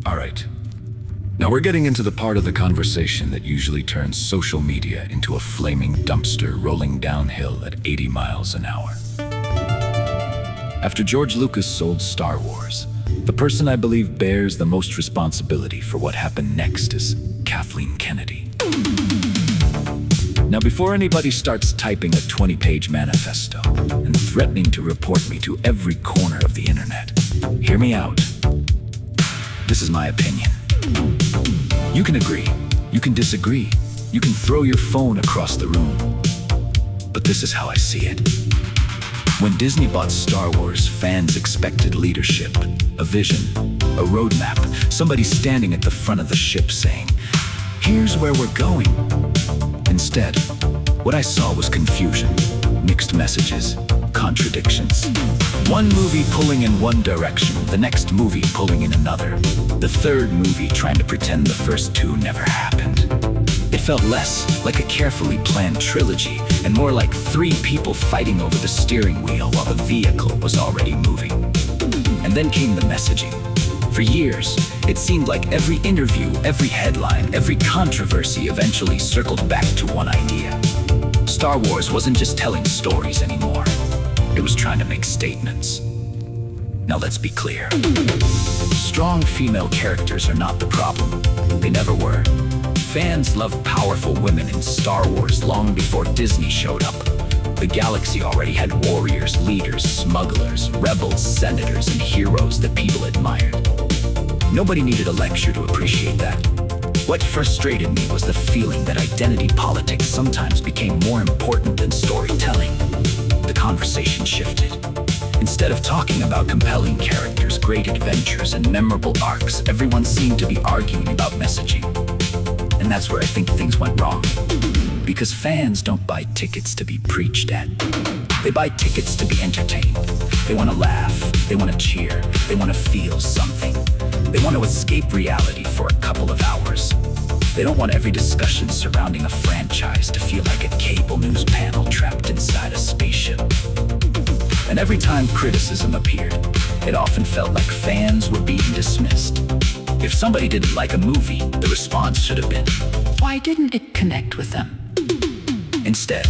All right. Now we're getting into the part of the conversation that usually turns social media into a flaming dumpster rolling downhill at 80 miles an hour. After George Lucas sold Star Wars, the person I believe bears the most responsibility for what happened next is Kathleen Kennedy. Now, before anybody starts typing a 20-page manifesto and threatening to report me to every corner of the internet, hear me out. This is my opinion. You can agree, you can disagree, you can throw your phone across the room, but this is how I see it. When Disney bought Star Wars, fans expected leadership, a vision, a roadmap, somebody standing at the front of the ship saying, "Here's where we're going." Instead, what I saw was confusion, mixed messages, contradictions. One movie pulling in one direction, the next movie pulling in another. The third movie trying to pretend the first two never happened. It felt less like a carefully planned trilogy and more like three people fighting over the steering wheel while the vehicle was already moving. And then came the messaging. For years, it seemed like every interview, every headline, every controversy eventually circled back to one idea. Star Wars wasn't just telling stories anymore. It was trying to make statements. Now let's be clear. Strong female characters are not the problem. They never were. Fans loved powerful women in Star Wars long before Disney showed up. The galaxy already had warriors, leaders, smugglers, rebels, senators, and heroes that people admired. Nobody needed a lecture to appreciate that. What frustrated me was the feeling that identity politics sometimes became more important than storytelling. The conversation shifted. Instead of talking about compelling characters, great adventures, and memorable arcs, everyone seemed to be arguing about messaging. And that's where I think things went wrong. Because fans don't buy tickets to be preached at. They buy tickets to be entertained. They want to laugh, they want to cheer, they want to feel something. They want to escape reality for a couple of hours. They don't want every discussion surrounding a franchise to feel like a cable news panel trapped inside a spaceship. And every time criticism appeared, it often felt like fans were being dismissed. If somebody didn't like a movie, the response should have been, "Why didn't it connect with them?" Instead,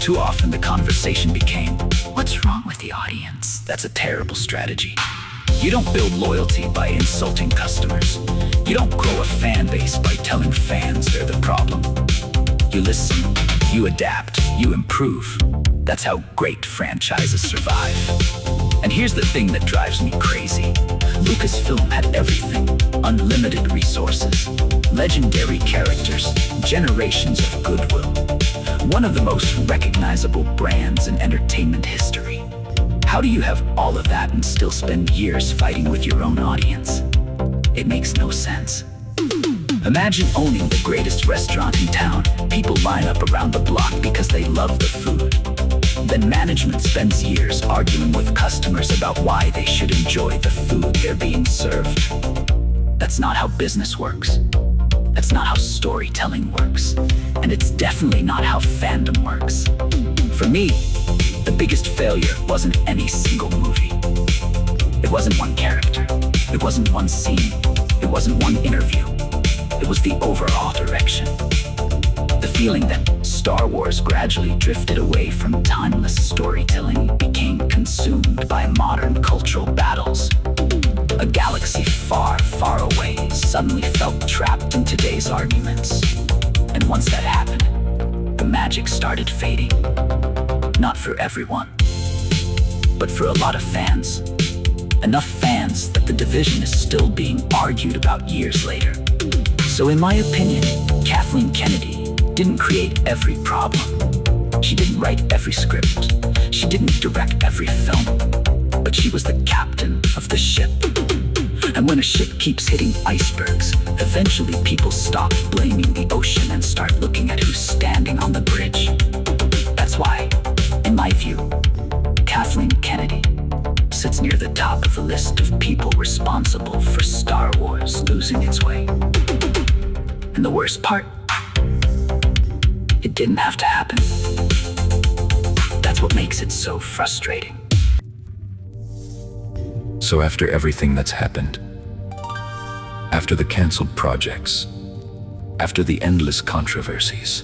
too often the conversation became, "What's wrong with the audience?" That's a terrible strategy. You don't build loyalty by insulting customers. You don't grow a fan base by telling fans they're the problem. You listen, you adapt, you improve. That's how great franchises survive. And here's the thing that drives me crazy. Lucasfilm had everything. Unlimited resources, legendary characters, generations of goodwill. One of the most recognizable brands in entertainment history. How do you have all of that and still spend years fighting with your own audience? It makes no sense. Imagine owning the greatest restaurant in town. People line up around the block because they love the food. Then management spends years arguing with customers about why they should enjoy the food they're being served. That's not how business works. That's not how storytelling works. And it's definitely not how fandom works. For me, the biggest failure wasn't any single movie. It wasn't one character. It wasn't one scene. It wasn't one interview. It was the overall direction. The feeling that Star Wars gradually drifted away from timeless storytelling, became consumed by modern cultural battles. A galaxy far, far away suddenly felt trapped in today's arguments. And once that happened, the magic started fading. Not for everyone, but for a lot of fans. Enough fans that the division is still being argued about years later. So in my opinion, Kathleen Kennedy didn't create every problem. She didn't write every script. She didn't direct every film. But she was the captain of the ship. And when a ship keeps hitting icebergs, eventually people stop blaming the ocean and start looking at who's standing on the bridge. That's why, in my view, Kathleen Kennedy sits near the top of the list of people responsible for Star Wars losing its way. And the worst part? It didn't have to happen. That's what makes it so frustrating. So after everything that's happened, After the canceled projects, after the endless controversies,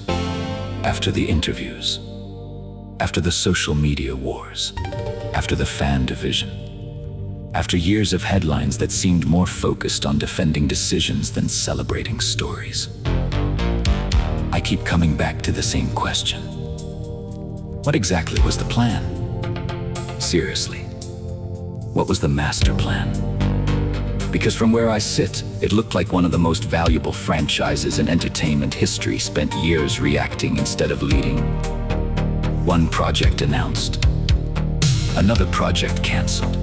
after the interviews, after the social media wars, after the fan division, after years of headlines that seemed more focused on defending decisions than celebrating stories, I keep coming back to the same question. What exactly was the plan? Seriously, what was the master plan? Because from where I sit, it looked like one of the most valuable franchises in entertainment history spent years reacting instead of leading. One project announced, another project canceled,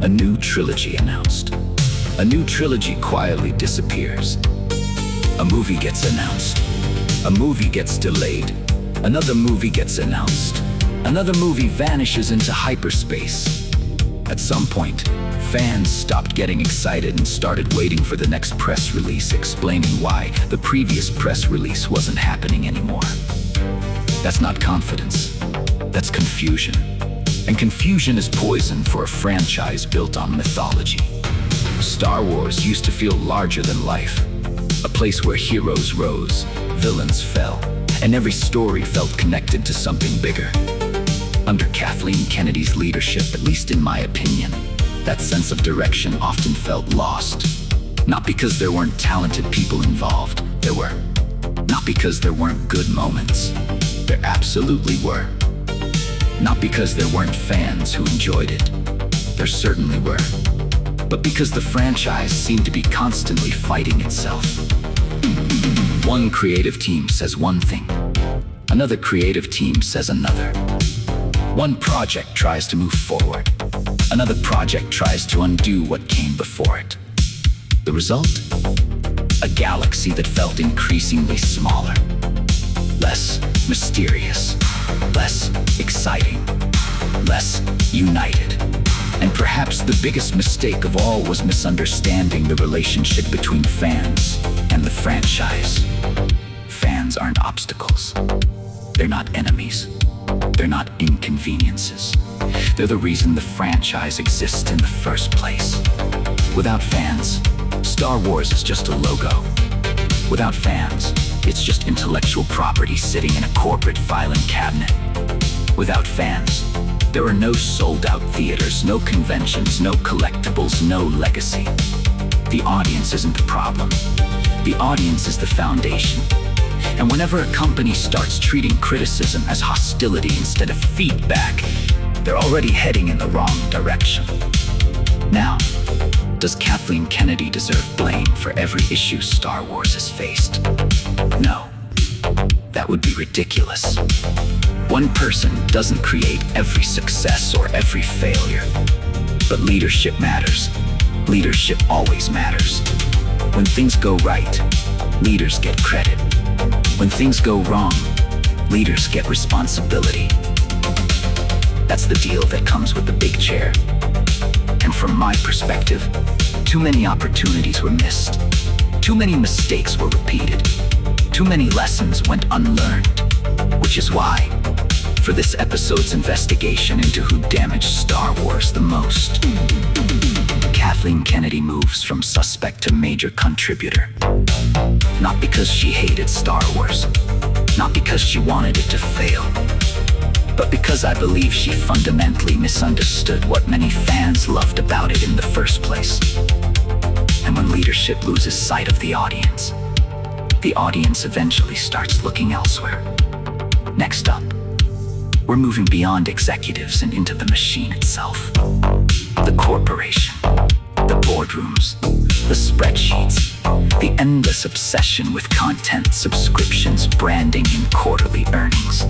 a new trilogy announced, a new trilogy quietly disappears. A movie gets announced, a movie gets delayed, another movie gets announced, another movie vanishes into hyperspace. At some point, fans stopped getting excited and started waiting for the next press release explaining why the previous press release wasn't happening anymore. That's not confidence, that's confusion. And confusion is poison for a franchise built on mythology. Star Wars used to feel larger than life, a place where heroes rose, villains fell, and every story felt connected to something bigger. Under Kathleen Kennedy's leadership, at least in my opinion, that sense of direction often felt lost. Not because there weren't talented people involved, there were. Not because there weren't good moments, there absolutely were. Not because there weren't fans who enjoyed it, there certainly were. But because the franchise seemed to be constantly fighting itself. One creative team says one thing, another creative team says another. One project tries to move forward, another project tries to undo what came before it. The result? A galaxy that felt increasingly smaller, less mysterious, less exciting, less united. And perhaps the biggest mistake of all was misunderstanding the relationship between fans and the franchise. Fans aren't obstacles. They're not enemies. They're not inconveniences. They're the reason the franchise exists in the first place. Without fans, Star Wars is just a logo. Without fans, it's just intellectual property sitting in a corporate filing cabinet. Without fans, there are no sold-out theaters, no conventions, no collectibles, no legacy. The audience isn't the problem. The audience is the foundation. And whenever a company starts treating criticism as hostility instead of feedback, they're already heading in the wrong direction. Now, does Kathleen Kennedy deserve blame for every issue Star Wars has faced? No. That would be ridiculous. One person doesn't create every success or every failure. But leadership matters. Leadership always matters. When things go right, leaders get credit. When things go wrong, leaders get responsibility. That's the deal that comes with the big chair. And from my perspective, too many opportunities were missed. Too many mistakes were repeated. Too many lessons went unlearned. Which is why, for this episode's investigation into who damaged Star Wars the most, Kathleen Kennedy moves from suspect to major contributor. Not because she hated Star Wars, not because she wanted it to fail, but because I believe she fundamentally misunderstood what many fans loved about it in the first place. And when leadership loses sight of the audience eventually starts looking elsewhere. Next up, we're moving beyond executives and into the machine itself. The corporation, the boardrooms, the spreadsheets, the endless obsession with content, subscriptions, branding, and quarterly earnings.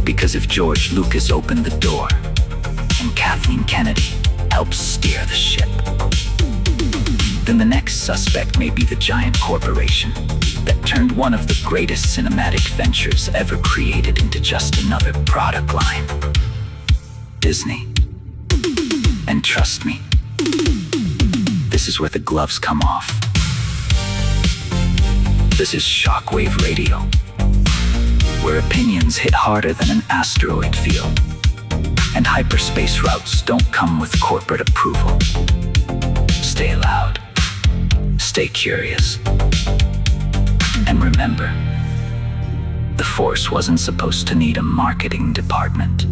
Because if George Lucas opened the door and Kathleen Kennedy helps steer the ship, then the next suspect may be the giant corporation that turned one of the greatest cinematic ventures ever created into just another product line. Disney. And trust me, this is where the gloves come off. This is Shockwave Radio, where opinions hit harder than an asteroid field, and hyperspace routes don't come with corporate approval. Stay loud, stay curious. And remember, the Force wasn't supposed to need a marketing department.